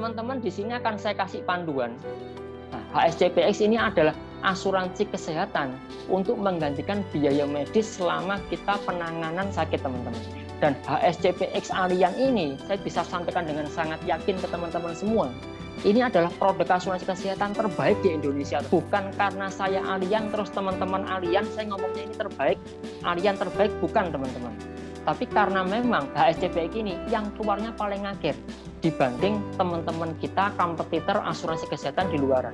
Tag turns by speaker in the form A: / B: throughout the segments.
A: teman-teman di sini akan saya kasih panduan. Nah, HSCPX ini adalah asuransi kesehatan untuk menggantikan biaya medis selama kita penanganan sakit, teman-teman. Dan HSCPX Allianz ini saya bisa sampaikan dengan sangat yakin ke teman-teman semua. Ini adalah produk asuransi kesehatan terbaik di Indonesia. Bukan karena saya Allianz terus teman-teman Allianz saya ngomongnya ini terbaik, Allianz terbaik, bukan teman-teman. Tapi karena memang HSCPX ini yang keluarnya paling akhir dibanding teman-teman kita kompetitor asuransi kesehatan di luaran.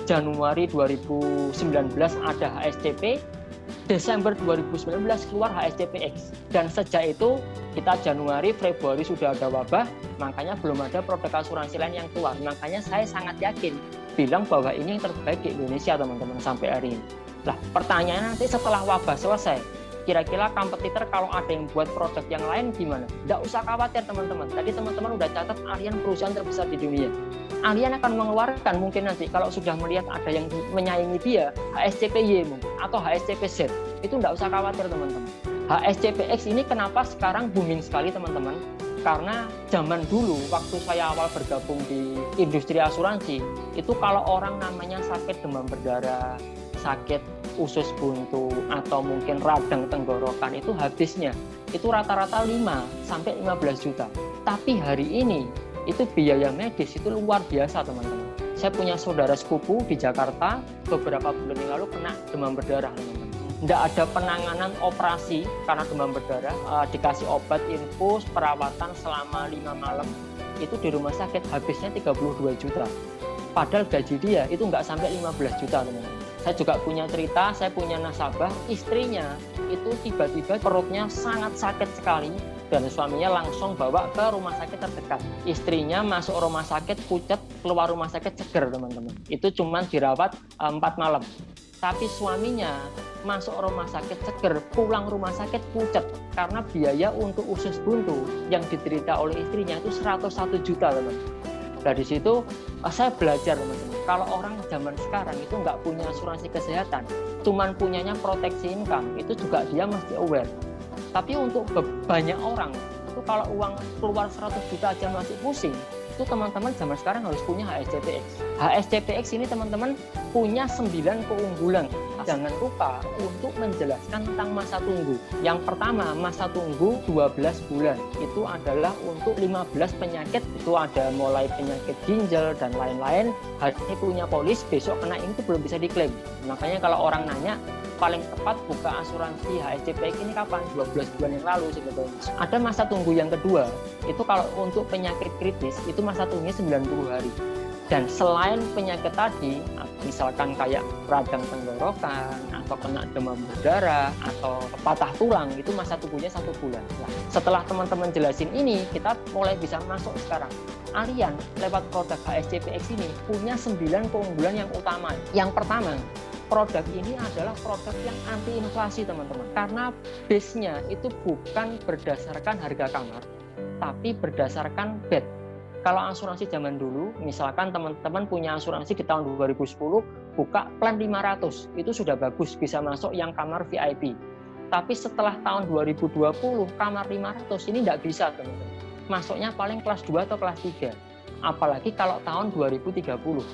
A: Januari 2019 ada HSCP, Desember 2019 keluar HSCPX, dan sejak itu kita Januari, Februari sudah ada wabah, makanya belum ada produk asuransi lain yang keluar. Makanya saya sangat yakin bilang bahwa ini yang terbaik di Indonesia, teman-teman, sampai hari ini. Nah, pertanyaannya nanti setelah wabah selesai, kira-kira kompetitor kalau ada yang buat produk yang lain gimana? Nggak usah khawatir, teman-teman. Tadi teman-teman udah catat Allianz perusahaan terbesar di dunia. Allianz akan mengeluarkan mungkin nanti kalau sudah melihat ada yang menyaingi dia, HSCPY mungkin, atau HSCPZ. Itu nggak usah khawatir, teman-teman. HSCPX ini kenapa sekarang booming sekali, teman-teman? Karena zaman dulu waktu saya awal bergabung di industri asuransi, itu kalau orang namanya sakit demam berdarah, sakit usus buntu, atau mungkin radang tenggorokan, itu habisnya itu rata-rata 5-15 juta. Tapi hari ini itu biaya medis itu luar biasa, teman-teman. Saya punya saudara sepupu di Jakarta beberapa bulan yang lalu kena demam berdarah, teman-teman. Tidak ada penanganan operasi karena demam berdarah, dikasih obat infus, perawatan selama 5 malam, itu di rumah sakit habisnya 32 juta. Padahal gaji dia itu nggak sampai 15 juta, teman-teman. Saya juga punya cerita, saya punya nasabah, istrinya itu tiba-tiba perutnya sangat sakit sekali, dan suaminya langsung bawa ke rumah sakit terdekat. Istrinya masuk rumah sakit pucat, keluar rumah sakit seger, teman-teman. Itu cuma dirawat 4 malam. Tapi suaminya masuk rumah sakit seger, pulang rumah sakit pucat, karena biaya untuk usus buntu yang diderita oleh istrinya itu 101 juta, teman-teman. Dari situ saya belajar, teman-teman, kalau orang zaman sekarang itu nggak punya asuransi kesehatan, cuman punyanya proteksi income, itu juga dia mesti aware. Tapi untuk banyak orang itu kalau uang keluar 100 juta aja masih pusing, itu teman-teman zaman sekarang harus punya HSCPX. HSCPX ini, teman-teman, punya 9 keunggulan. Jangan lupa untuk menjelaskan tentang masa tunggu. Yang pertama, masa tunggu 12 bulan. Itu adalah untuk 15 penyakit. Itu ada mulai penyakit ginjal dan lain-lain. Hari ini punya polis, besok kena ini itu belum bisa diklaim. Makanya kalau orang nanya, paling tepat buka asuransi HSCPX ini kapan? 12 bulan yang lalu sebetulnya. Ada masa tunggu yang kedua, itu kalau untuk penyakit kritis, itu masa tunggunya 90 hari. Dan selain penyakit tadi, misalkan kayak radang tenggorokan, atau kena demam berdarah, atau patah tulang, itu masa tunggunya 1 bulan. Nah, setelah teman-teman jelasin ini, kita mulai bisa masuk sekarang. Allianz lewat produk HSCPX ini punya 9 keunggulan yang utama. Yang pertama, produk ini adalah produk yang anti inflasi, teman-teman. Karena base-nya itu bukan berdasarkan harga kamar, tapi berdasarkan bed. Kalau asuransi zaman dulu, misalkan teman-teman punya asuransi di tahun 2010, buka plan 500, itu sudah bagus, bisa masuk yang kamar VIP. Tapi setelah tahun 2020, kamar 500 ini tidak bisa, teman-teman. Masuknya paling kelas 2 atau kelas 3. Apalagi kalau tahun 2030.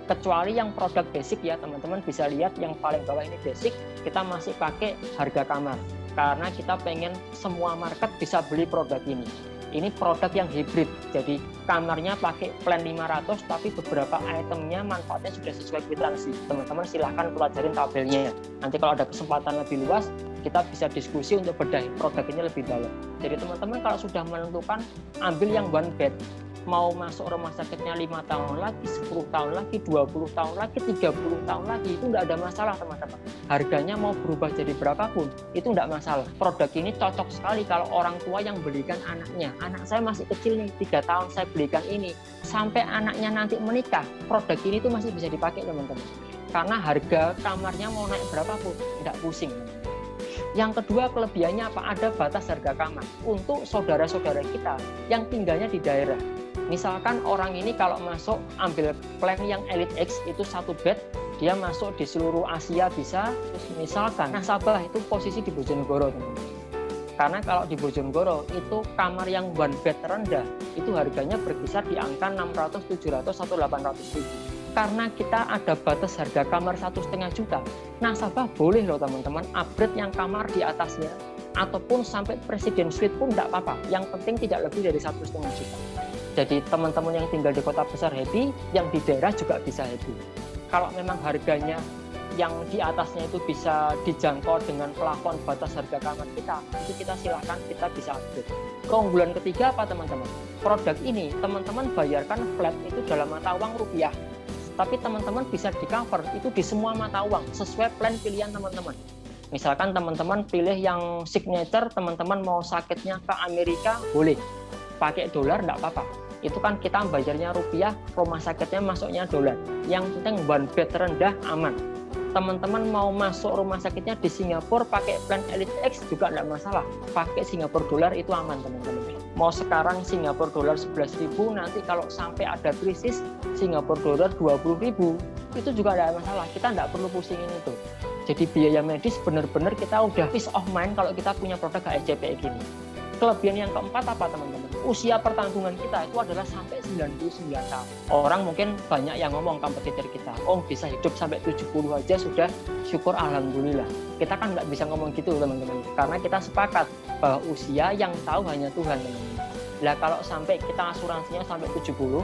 A: Kecuali yang produk basic ya, teman-teman bisa lihat yang paling bawah ini basic, kita masih pakai harga kamar. Karena kita pengen semua market bisa beli produk ini. Ini produk yang hybrid, jadi kamarnya pakai plan 500, tapi beberapa itemnya manfaatnya sudah sesuai kwitansi. Teman-teman silahkan pelajarin tabelnya. Nanti kalau ada kesempatan lebih luas, kita bisa diskusi untuk bedah produk ini lebih dalam. Jadi teman-teman kalau sudah menentukan, ambil yang one bed. Mau masuk rumah sakitnya 5 tahun lagi, 10 tahun lagi, 20 tahun lagi, 30 tahun lagi, itu tidak ada masalah, teman-teman. Harganya mau berubah jadi berapapun, itu tidak masalah. Produk ini cocok sekali kalau orang tua yang belikan anaknya. Anak saya masih kecil nih, 3 tahun saya belikan ini. Sampai anaknya nanti menikah, produk ini tuh masih bisa dipakai, teman-teman. Karena harga kamarnya mau naik berapapun, tidak pusing. Yang kedua, kelebihannya apa? Ada batas harga kamar untuk saudara-saudara kita yang tinggalnya di daerah. Misalkan orang ini kalau masuk ambil plan yang Elite X itu 1 bed, dia masuk di seluruh Asia bisa. Terus misalkan nasabah itu posisi di Bojonegoro, teman-teman. Karena kalau di Bojonegoro itu kamar yang one bed terendah itu harganya berkisar di angka 600, 700, atau 800 ribu. Karena kita ada batas harga kamar 1,5 juta, nasabah boleh loh teman-teman upgrade yang kamar di atasnya, ataupun sampai presiden suite pun tidak apa-apa. Yang penting tidak lebih dari 1,5 juta. Jadi teman-teman yang tinggal di kota besar happy, yang di daerah juga bisa happy. Kalau memang harganya yang di atasnya itu bisa dijangkau dengan plafon batas harga kamar kita, itu kita silahkan, kita bisa upgrade. Keunggulan ketiga apa teman-teman? Produk ini teman-teman bayarkan flat itu dalam mata uang rupiah, tapi teman-teman bisa di cover itu di semua mata uang sesuai plan pilihan teman-teman. Misalkan teman-teman pilih yang signature, teman-teman mau sakitnya ke Amerika, boleh pakai dolar, enggak apa-apa. Itu kan kita bayarnya rupiah, rumah sakitnya masuknya dolar. Yang penting one bed terendah aman. Teman-teman mau masuk rumah sakitnya di Singapura pakai plan Elite X juga tidak masalah. Pakai Singapura dolar itu aman teman-teman. Mau sekarang Singapura dolar 11.000, nanti kalau sampai ada krisis Singapura dolar 20.000, itu juga tidak masalah. Kita tidak perlu pusingin itu. Jadi biaya medis benar-benar kita udah peace of mind kalau kita punya produk HSCPX ini. Kelebihan yang keempat apa teman-teman? Usia pertanggungan kita itu adalah sampai 99 tahun. Orang mungkin banyak yang ngomong kompetitor kita, oh bisa hidup sampai 70 aja sudah syukur alhamdulillah. Kita kan nggak bisa ngomong gitu teman-teman, karena kita sepakat bahwa usia yang tahu hanya Tuhan teman-teman. Lah kalau sampai kita asuransinya sampai 70,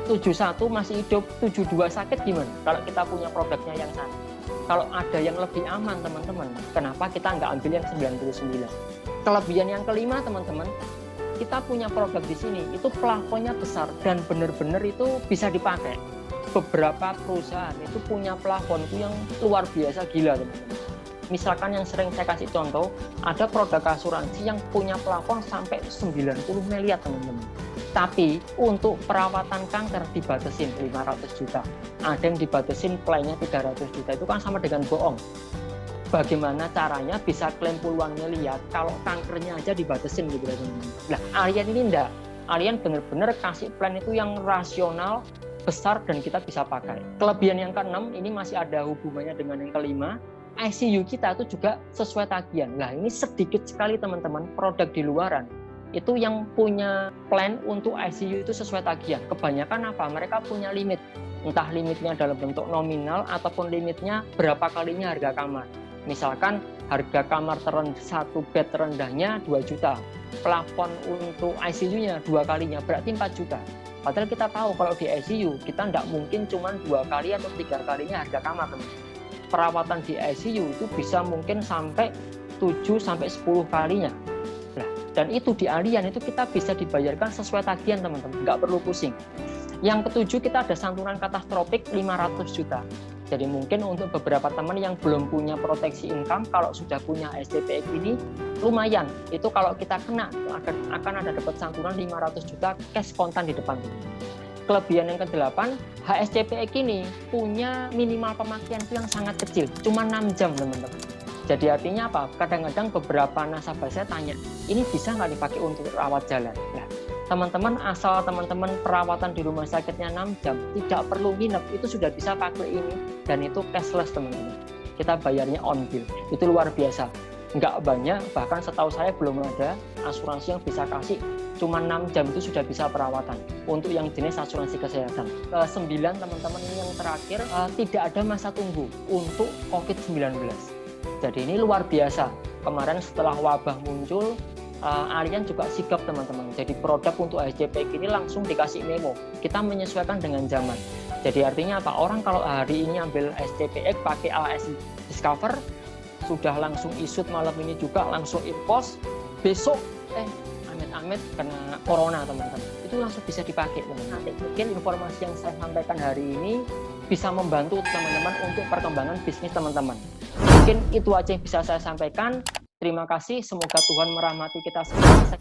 A: 71 masih hidup, 72 sakit gimana? Kalau kita punya produknya yang sana. Kalau ada yang lebih aman teman-teman, kenapa kita nggak ambil yang 99? Kelebihan yang kelima teman-teman, kita punya produk di sini itu plafonnya besar dan benar-benar itu bisa dipakai. Beberapa perusahaan itu punya plafon itu yang luar biasa gila teman-teman. Misalkan yang sering saya kasih contoh, ada produk asuransi yang punya plafon sampai 90 miliar teman-teman. Tapi untuk perawatan kanker dibatasin 500 juta. Ada yang dibatasin plannya 300 juta, itu kan sama dengan bohong. Bagaimana caranya bisa klaim puluhan miliar kalau kankernya aja dibatasin gitu teman-teman. Nah, Allianz ini enggak. Allianz benar-benar kasih plan itu yang rasional, besar, dan kita bisa pakai. Kelebihan yang keenam ini masih ada hubungannya dengan yang kelima. ICU kita itu juga sesuai tagihan. Nah, ini sedikit sekali teman-teman produk di luaran itu yang punya plan untuk ICU itu sesuai tagihan. Kebanyakan apa? Mereka punya limit. Entah limitnya dalam bentuk nominal ataupun limitnya berapa kalinya harga kamar. Misalkan harga kamar satu bed terendahnya 2 juta. Plafon untuk ICU-nya 2 kalinya, berarti 4 juta. Padahal kita tahu kalau di ICU kita tidak mungkin cuma 2 kali atau 3 kalinya harga kamar. Perawatan di ICU itu bisa mungkin sampai 7-10 kalinya. Nah, dan itu di Allianz itu kita bisa dibayarkan sesuai tagihan teman-teman, nggak perlu pusing. Yang ketujuh, kita ada santunan katastropik 500 juta. Jadi mungkin untuk beberapa teman yang belum punya proteksi income, kalau sudah punya HSCPX ini lumayan. Itu kalau kita kena akan ada dapat santunan 500 juta cash kontan di depan. Kelebihan yang ke-8, HSCPX ini punya minimal pemakaian itu yang sangat kecil, cuma 6 jam teman-teman. Jadi artinya apa? Kadang-kadang beberapa nasabah saya tanya, ini bisa nggak dipakai untuk rawat jalan? Nah, teman-teman asal teman-teman perawatan di rumah sakitnya 6 jam, tidak perlu nginep, itu sudah bisa pakai ini, dan itu cashless teman-teman. Kita bayarnya on bill, itu luar biasa. Nggak banyak, bahkan setahu saya belum ada asuransi yang bisa kasih cuma 6 jam itu sudah bisa perawatan untuk yang jenis asuransi kesehatan. 9 teman-teman ini yang terakhir, tidak ada masa tunggu untuk COVID-19. Jadi ini luar biasa. Kemarin setelah wabah muncul, Allianz juga sigap teman-teman. Jadi produk untuk HSCPX ini langsung dikasih memo. Kita menyesuaikan dengan zaman. Jadi artinya apa? Orang kalau hari ini ambil HSCPX pakai AS Discover, sudah langsung isut malam ini juga langsung impos. Besok amit-amit kena corona teman-teman. Itu langsung bisa dipakai teman-teman. Nanti mungkin informasi yang saya sampaikan hari ini bisa membantu teman-teman untuk perkembangan bisnis teman-teman. Mungkin itu aja yang bisa saya sampaikan. Terima kasih, semoga Tuhan merahmati kita semua.